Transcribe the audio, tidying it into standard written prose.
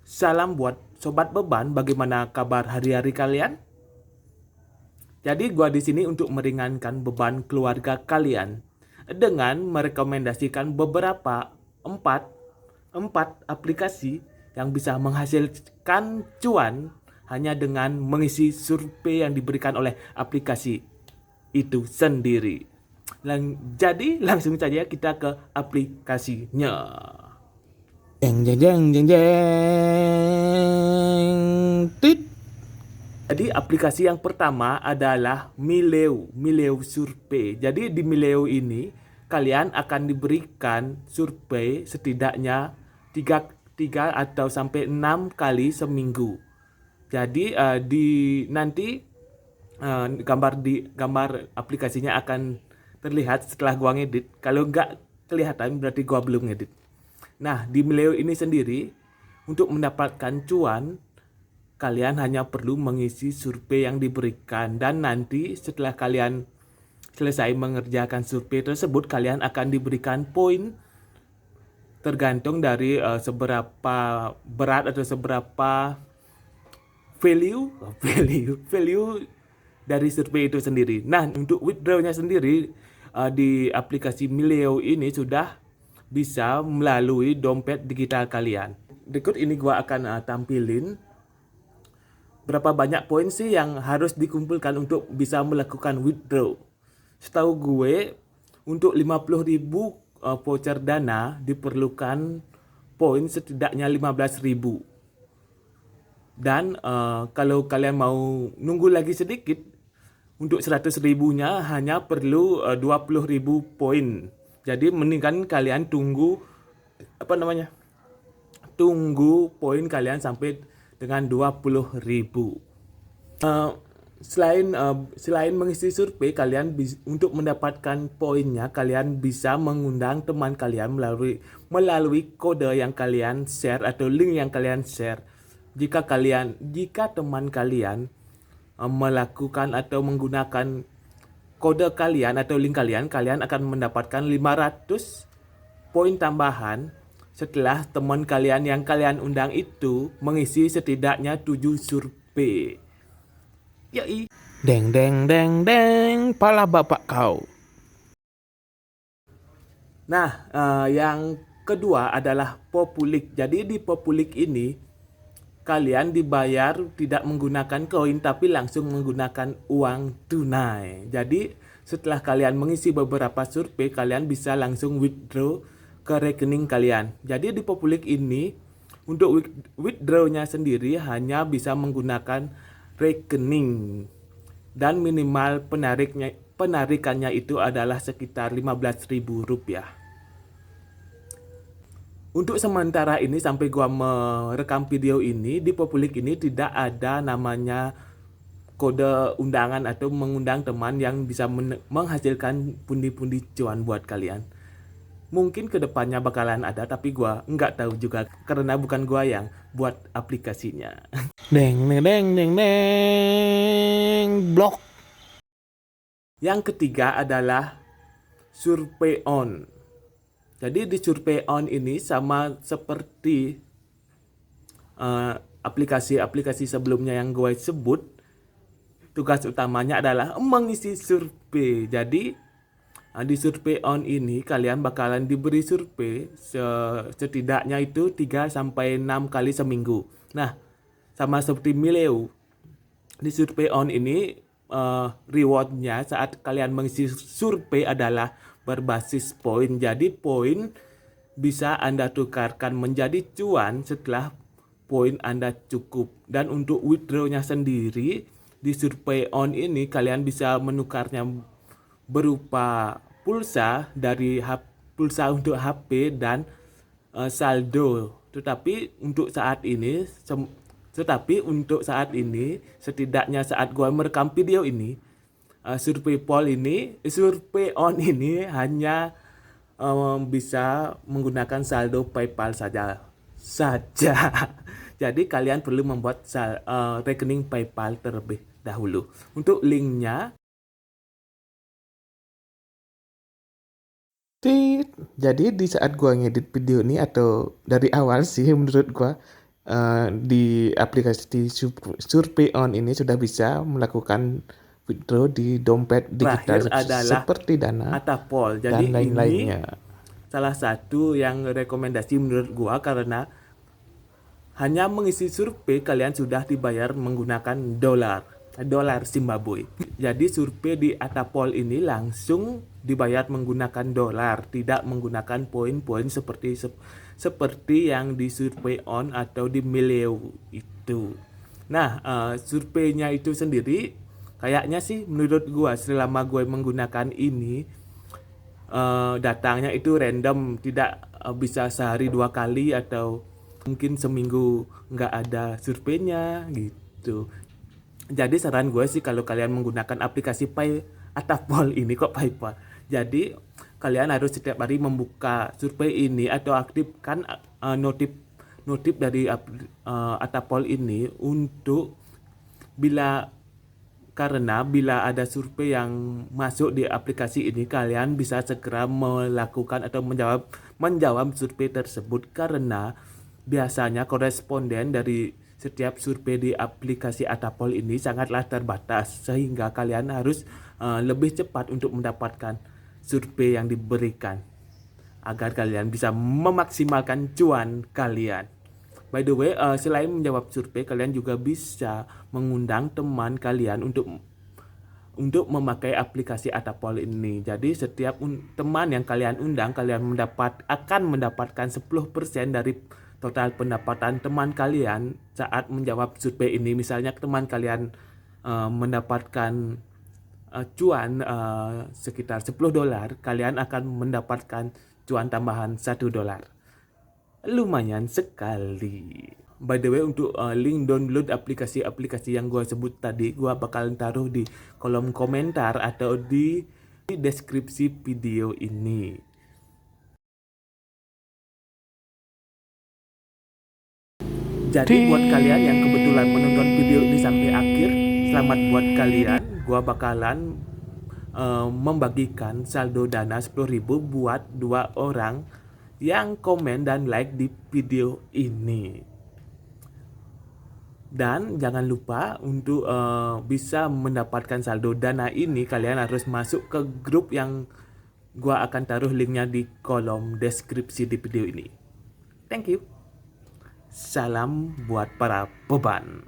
Salam buat sobat beban, bagaimana kabar hari-hari kalian? Jadi gua di sini untuk meringankan beban keluarga kalian dengan merekomendasikan beberapa empat empat aplikasi yang bisa menghasilkan cuan hanya dengan mengisi survei yang diberikan oleh aplikasi itu sendiri. Jadi langsung saja kita ke aplikasinya. Jeng jeng jeng jeng jeng. Tit. Jadi aplikasi yang pertama adalah Mileu Survei. Jadi di Mileu ini kalian akan diberikan survei setidaknya 3 atau sampai 6 kali seminggu. Jadi gambar aplikasinya akan terlihat setelah gua ngedit. Kalau nggak kelihatan berarti gua belum ngedit. Nah, di Mileu ini sendiri untuk mendapatkan cuan kalian hanya perlu mengisi survei yang diberikan dan nanti setelah kalian selesai mengerjakan survei tersebut kalian akan diberikan poin tergantung dari seberapa berat atau seberapa value dari survei itu sendiri. Nah, untuk withdrawnya sendiri di aplikasi Mileo ini sudah bisa melalui dompet digital kalian. Berikut ini gua akan tampilin berapa banyak poin sih yang harus dikumpulkan untuk bisa melakukan withdraw. Setahu gue, untuk 50.000 voucher dana diperlukan poin setidaknya 15.000. Dan kalau kalian mau nunggu lagi sedikit, untuk 100.000-nya hanya perlu 20.000 poin. Jadi mendingan kalian tunggu poin kalian sampai dengan 20.000. Uh, selain mengisi survei, untuk mendapatkan poinnya kalian bisa mengundang teman kalian melalui kode yang kalian share atau link yang kalian share. Jika teman kalian melakukan atau menggunakan kode kalian atau link kalian akan mendapatkan 500 poin tambahan setelah teman kalian yang kalian undang itu mengisi setidaknya 7 survei. Yoi. Deng deng deng deng, pala bapak kau. Nah, yang kedua adalah Populik. Jadi di Populik ini kalian dibayar tidak menggunakan koin tapi langsung menggunakan uang tunai. Jadi setelah kalian mengisi beberapa survei, kalian bisa langsung withdraw ke rekening kalian. Jadi di Populik ini untuk withdrawnya sendiri hanya bisa menggunakan rekening dan minimal penarikannya itu adalah sekitar Rp15.000. Untuk sementara ini sampai gua merekam video ini di Populik ini tidak ada namanya kode undangan atau mengundang teman yang bisa menghasilkan pundi-pundi cuan buat kalian. Mungkin kedepannya bakalan ada tapi gua nggak tahu juga karena bukan gua yang buat aplikasinya. Deng deng deng deng deng blok. Yang ketiga adalah Survey On. Jadi di Survey On ini sama seperti aplikasi-aplikasi sebelumnya yang gue sebut, tugas utamanya adalah mengisi survei. Jadi di Survey On ini kalian bakalan diberi survei setidaknya itu 3 sampai 6 kali seminggu. Nah, sama seperti Mileu, di Survey On ini rewardnya saat kalian mengisi survei adalah berbasis poin. Jadi poin bisa Anda tukarkan menjadi cuan setelah poin Anda cukup. Dan untuk withdrawnya sendiri di Survey On ini kalian bisa menukarnya berupa pulsa pulsa untuk HP dan saldo. Tetapi untuk saat ini setidaknya saat gua merekam video ini Survey On ini hanya bisa menggunakan saldo PayPal saja. Jadi kalian perlu membuat rekening PayPal terlebih dahulu. Untuk linknya, jadi di saat gua ngedit video ini atau dari awal sih menurut gua di aplikasi Survey On ini sudah bisa melakukan withdraw di dompet digital Terakhir adalah seperti Dana Atapol. dan Jadi ini lain-lainnya. salah satu yang rekomendasi menurut gua karena hanya mengisi survei kalian sudah dibayar menggunakan dolar Zimbabwe. Jadi survei di Atapol ini langsung dibayar menggunakan dolar, tidak menggunakan poin-poin seperti yang di Survey On atau di Meleo itu. Nah, surveinya itu sendiri kayaknya sih menurut gua selama gue menggunakan ini datangnya itu random, tidak bisa sehari 2 kali atau mungkin seminggu nggak ada surveinya gitu. Jadi saran gue sih kalau kalian menggunakan aplikasi Pai Atapol ini kok Paipa. Jadi kalian harus setiap hari membuka survei ini atau aktifkan notif dari Atapol ini untuk bila karena bila ada survei yang masuk di aplikasi ini, kalian bisa segera melakukan atau menjawab survei tersebut karena biasanya koresponden dari setiap survei di aplikasi Atapol ini sangatlah terbatas sehingga kalian harus lebih cepat untuk mendapatkan survei yang diberikan agar kalian bisa memaksimalkan cuan kalian. By the way, selain menjawab survei, kalian juga bisa mengundang teman kalian untuk memakai aplikasi Atapol ini. Jadi setiap teman yang kalian undang, kalian akan mendapatkan 10% dari total pendapatan teman kalian saat menjawab survei ini. Misalnya teman kalian mendapatkan cuan sekitar $10, kalian akan mendapatkan cuan tambahan $1. Lumayan sekali. By the way, untuk link download aplikasi-aplikasi yang gue sebut tadi, gue bakalan taruh di kolom komentar atau di deskripsi video ini. Jadi buat kalian yang kebetulan menonton video ini sampai akhir, selamat buat kalian. Gue bakalan membagikan saldo dana 10.000 buat 2 orang yang komen dan like di video ini. Dan jangan lupa untuk bisa mendapatkan saldo dana ini, kalian harus masuk ke grup yang gua akan taruh linknya di kolom deskripsi di video ini. Thank you. Salam buat para beban.